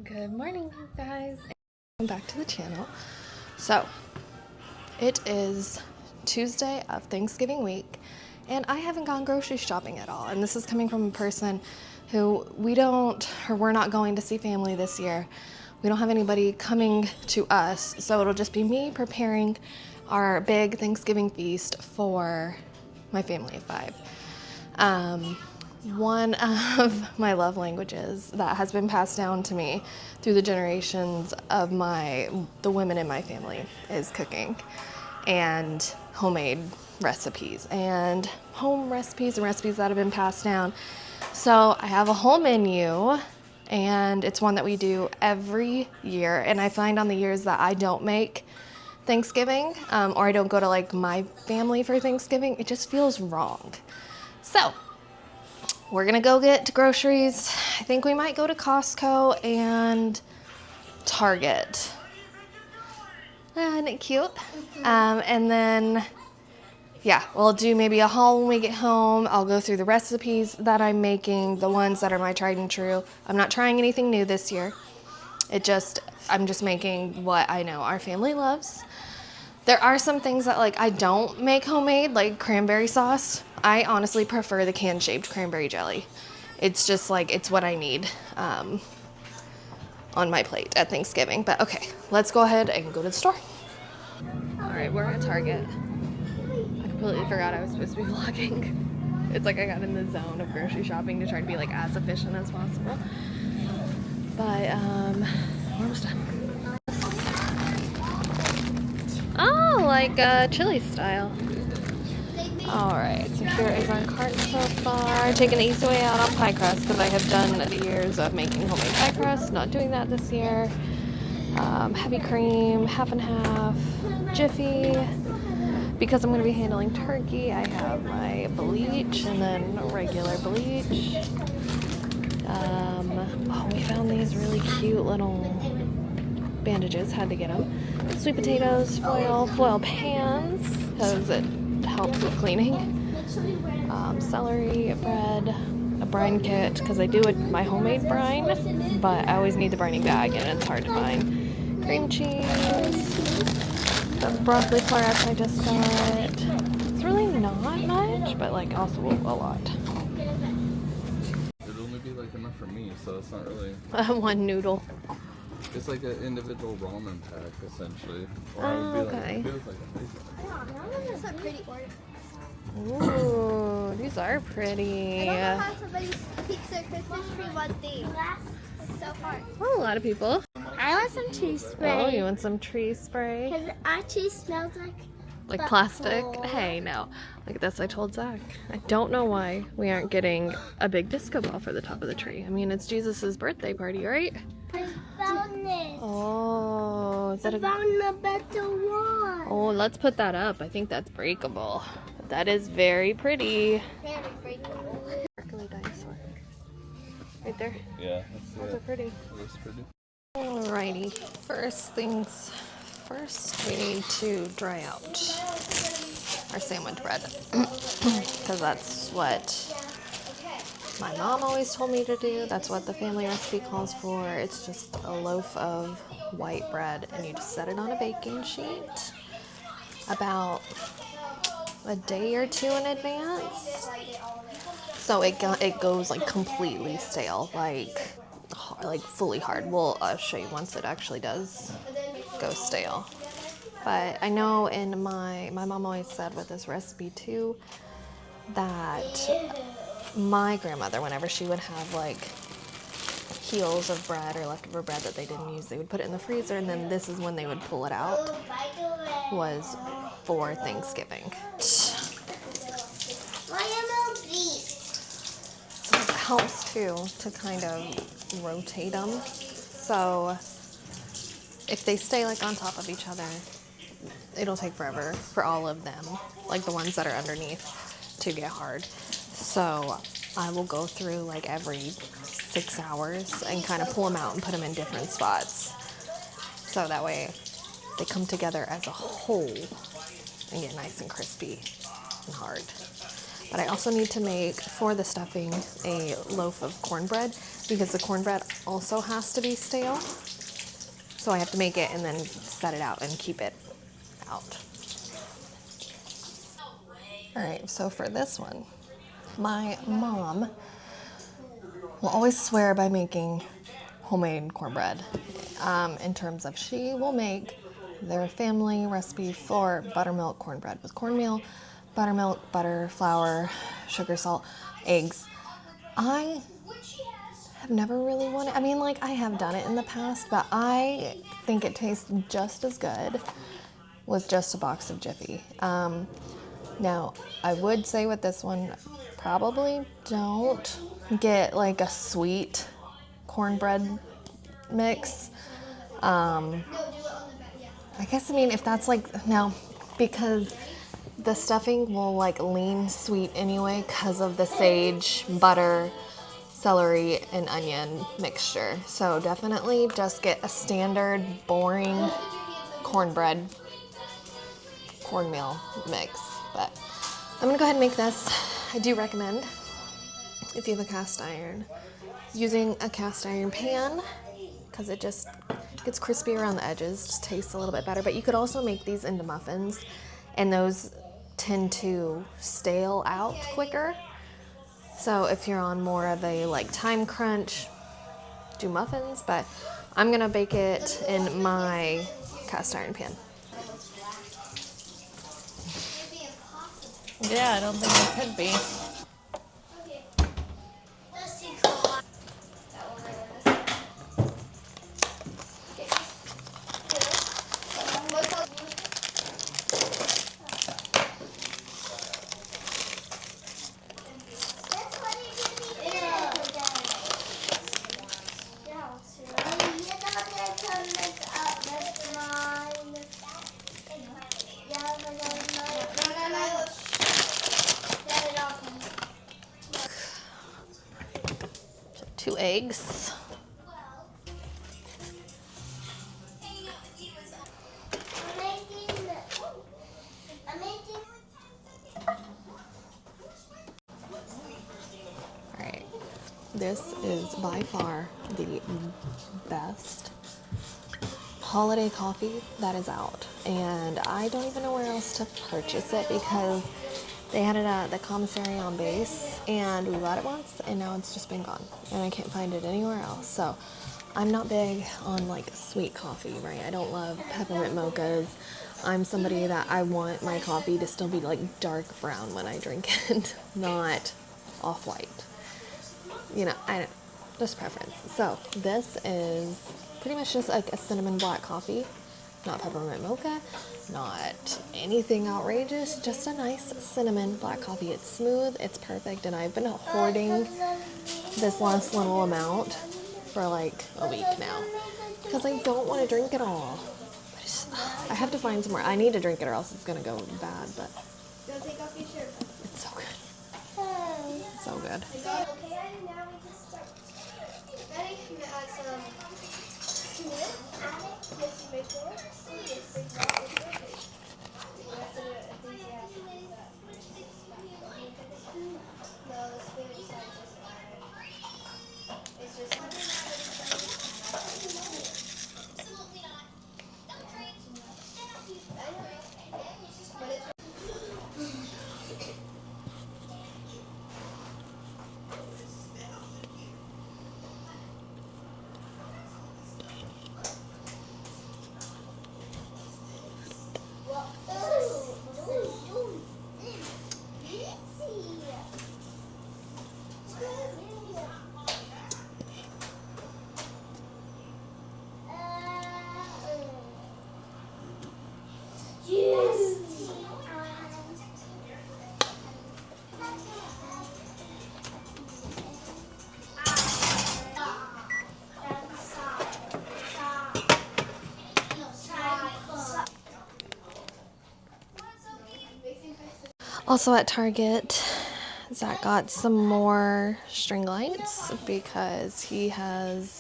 Good morning, you guys. Welcome back to the channel. So, it is Tuesday of Thanksgiving week, and I haven't gone grocery shopping at all. And this is coming from a person who we're not going to see family this year. We don't have anybody coming to us, so it'll just be me preparing our big Thanksgiving feast for my family of 5. One of my love languages that has been passed down to me through the generations of the women in my family is cooking and homemade recipes and home recipes and recipes that have been passed down. So I have a whole menu, and it's one that we do every year. And I find on the years that I don't make Thanksgiving, or I don't go to like my family for Thanksgiving, it just feels wrong. So we're gonna go get groceries. I think we might go to Costco and Target. Isn't it cute? And then, yeah, we'll do maybe a haul when we get home. I'll go through the recipes that I'm making, the ones that are my tried and true. I'm not trying anything new this year. I'm just making what I know our family loves. There are some things that I don't make homemade, like cranberry sauce. I honestly prefer the can-shaped cranberry jelly. It's just it's what I need on my plate at Thanksgiving. But okay, let's go ahead and go to the store. All right, we're at Target. I completely forgot I was supposed to be vlogging. It's like I got in the zone of grocery shopping to try to be as efficient as possible. But we're almost done. Oh, chili style. Alright, so here is our cart so far. Taking the easy way out on pie crust because I have done years of making homemade pie crust. Not doing that this year. Heavy cream, half and half. Jiffy. Because I'm going to be handling turkey, I have my bleach and then regular bleach. We found these really cute little bandages. Had to get them. Sweet potatoes, foil pans because it helps with cleaning. Celery, bread, a brine kit because I do my homemade brine, but I always need the brining bag and it's hard to find. Cream cheese, the broccoli florets I just got. It's really not much, but also a lot. It'd only be enough for me, so it's not really One noodle. It's like an individual ramen pack, essentially. Or okay. It was That's a pretty order. Ooh, these are pretty. I don't know how somebody keeps their Christmas tree one day. It's so hard. Oh, a lot of people. I want some tree spray. Oh, you want some tree spray? Because it actually smells like plastic? Hey, no. Look at this, I told Zach. I don't know why we aren't getting a big disco ball for the top of the tree. I mean, it's Jesus' birthday party, right? I found it. Oh, is that I found a better one. Oh, let's put that up. I think that's breakable. That is very pretty. Very breakable. Sparkly dinosaur. Right there. Yeah, Those are pretty. It looks pretty. Alrighty. First things first, we need to dry out our sandwich bread. Because that's what my mom always told me to do. That's what the family recipe calls for. It's just a loaf of white bread, and you just set it on a baking sheet about a day or two in advance. So it goes completely stale, fully hard. We'll show you once it actually does go stale. But I know in my mom always said with this recipe too that my grandmother, whenever she would have heels of bread or leftover bread that they didn't use, they would put it in the freezer, and then this is when they would pull it out, was for Thanksgiving. So it helps too to kind of rotate them. So if they stay on top of each other, it'll take forever for all of them, the ones that are underneath, to get hard. So I will go through every 6 hours and kind of pull them out and put them in different spots. So that way they come together as a whole and get nice and crispy and hard. But I also need to make, for the stuffing, a loaf of cornbread because the cornbread also has to be stale. So I have to make it and then set it out and keep it out. All right, so for this one, my mom will always swear by making homemade cornbread. In terms of, she will make their family recipe for buttermilk cornbread with cornmeal, buttermilk, butter, flour, sugar, salt, eggs. I have never really wanted, I mean, like, I have done it in the past, but I think it tastes just as good with just a box of Jiffy. Now, I would say with this one, probably don't get like a sweet cornbread mix. I guess, I mean, if that's like, now, because the stuffing will like lean sweet anyway because of the sage, butter, celery, and onion mixture. So definitely just get a standard, boring cornbread, cornmeal mix. But I'm gonna go ahead and make this. I do recommend, if you have a cast iron, using a cast iron pan because it just gets crispy around the edges, just tastes a little bit better. But you could also make these into muffins, and those tend to stale out quicker. So if you're on more of a like time crunch, do muffins, but I'm gonna bake it in my cast iron pan. Yeah, I don't think it could be. Two eggs. Alright, this is by far the best holiday coffee that is out, and I don't even know where else to purchase it because they had it at the commissary on base, and we bought it once, and now it's just been gone, and I can't find it anywhere else. So I'm not big on like sweet coffee, right? I don't love peppermint mochas. I'm somebody that I want my coffee to still be like dark brown when I drink it, not off-white. You know, I don't, just preference. So this is pretty much just like a cinnamon black coffee, not peppermint mocha, not anything outrageous, just a nice cinnamon black coffee. It's smooth, it's perfect, and I've been hoarding this last little amount for like a week now because I don't want to drink it all. I have to find some more. I need to drink it or else it's gonna go bad, but it's so good. So good. Also at Target, Zach got some more string lights because he's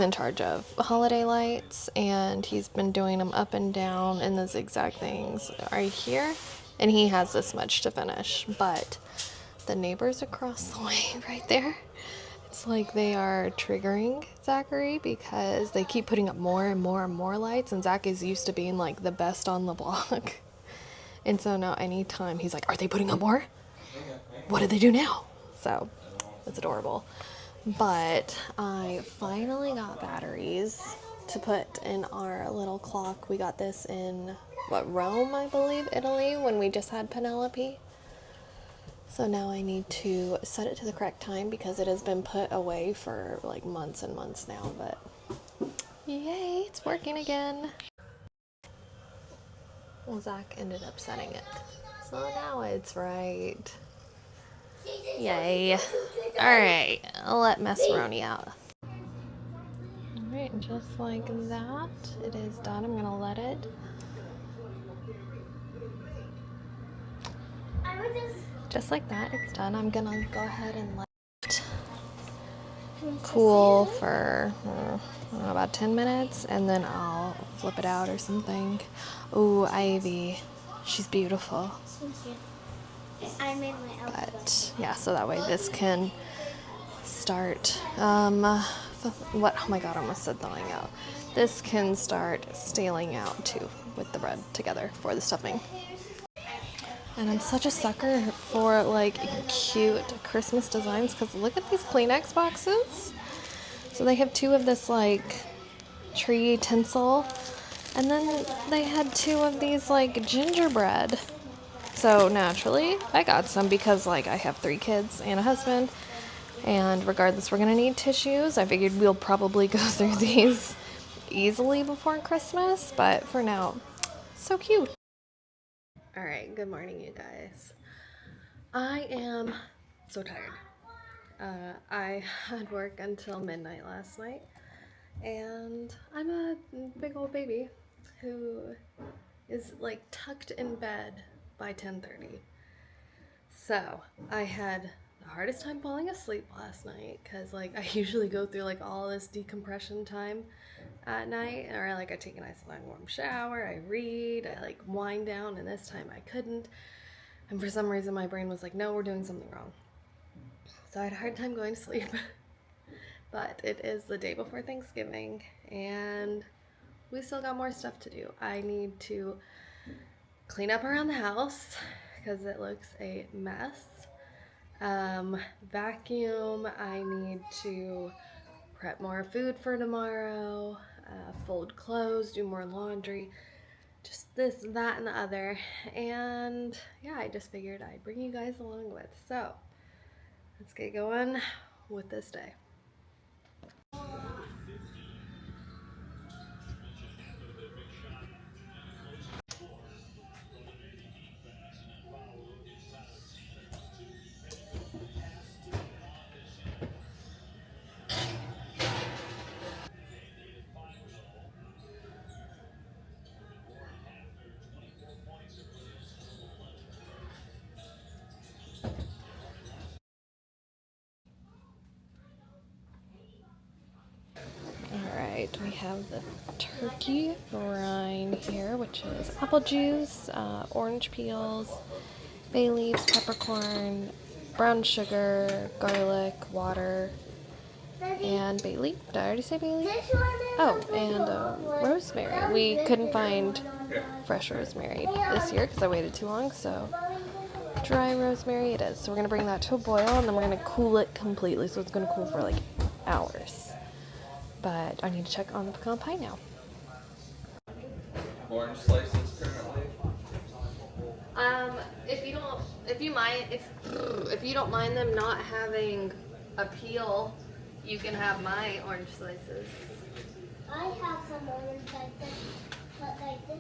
in charge of holiday lights, and he's been doing them up and down in the zigzag things right here. and he has this much to finish. But the neighbors across the way right there, it's like they are triggering Zachary because they keep putting up more and more and more lights, and Zach is used to being like the best on the block. And so now anytime he's like, are they putting up more? What did they do now? So it's adorable. But I finally got batteries to put in our little clock. We got this in, Rome, I believe, Italy, when we just had Penelope. So now I need to set it to the correct time because it has been put away for like months and months now. But yay, it's working again. Well, Zach ended up setting it. So now it's right. Yay. Alright, I'll let Messeroni out. Alright, just like that, it is done. I'm gonna let it just like that, it's done. I'm gonna go ahead and let it cool for I don't know, about 10 minutes, and then I'll flip it out or something. Ooh, Ivy, she's beautiful. Thank you. I made my outfit. But yeah, so that way this can start what, oh my god, I almost said thawing out. This can start staling out too with the bread together for the stuffing. And I'm such a sucker for like cute Christmas designs because look at these Kleenex boxes. So they have 2 of this like tree tinsel, and then they had 2 of these like gingerbread. So naturally I got some because like I have 3 kids and a husband, and regardless we're gonna need tissues. I figured we'll probably go through these easily before Christmas, but for now, so cute. All right, good morning, you guys. I am so tired. I had work until midnight last night, and I'm a big old baby who is like tucked in bed by 10:30. So I had the hardest time falling asleep last night because like I usually go through like all this decompression time at night, or like I take a nice long warm shower, I read, I like wind down, and this time I couldn't. And for some reason my brain was like, no, we're doing something wrong. So I had a hard time going to sleep. But it is the day before Thanksgiving and we still got more stuff to do. I need to clean up around the house because it looks a mess. Vacuum. I need to prep more food for tomorrow, fold clothes, do more laundry, just this, that, and the other. And yeah, I just figured I'd bring you guys along with. So let's get going with this day. Alright, we have the turkey brine here, which is apple juice, orange peels, bay leaves, peppercorn, brown sugar, garlic, water, and bay leaf. Did I already say bay leaf? Oh, and rosemary. We couldn't find fresh rosemary this year because I waited too long, so dry rosemary it is. So we're going to bring that to a boil, and then we're going to cool it completely, so it's going to cool for like hours. But I need to check on the pecan pie now. Orange slices currently. If you don't mind them not having a peel, you can have my orange slices. I have some orange like this, but like this.